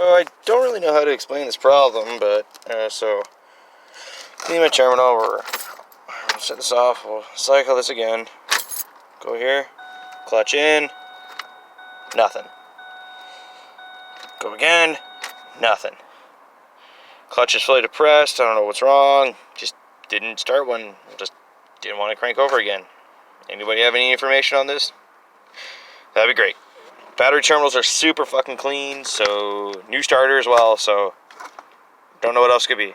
I don't really know how to explain this problem, but so leave my terminal. We'll set this off. We'll cycle this again. Go here, clutch in, nothing. Go again, nothing. Clutch is fully depressed. I don't know what's wrong. Just didn't start one. Just didn't want to crank over again. Anybody have any information on this? That'd be great. Battery terminals are super fucking clean, so new starter as well, so don't know what else could be.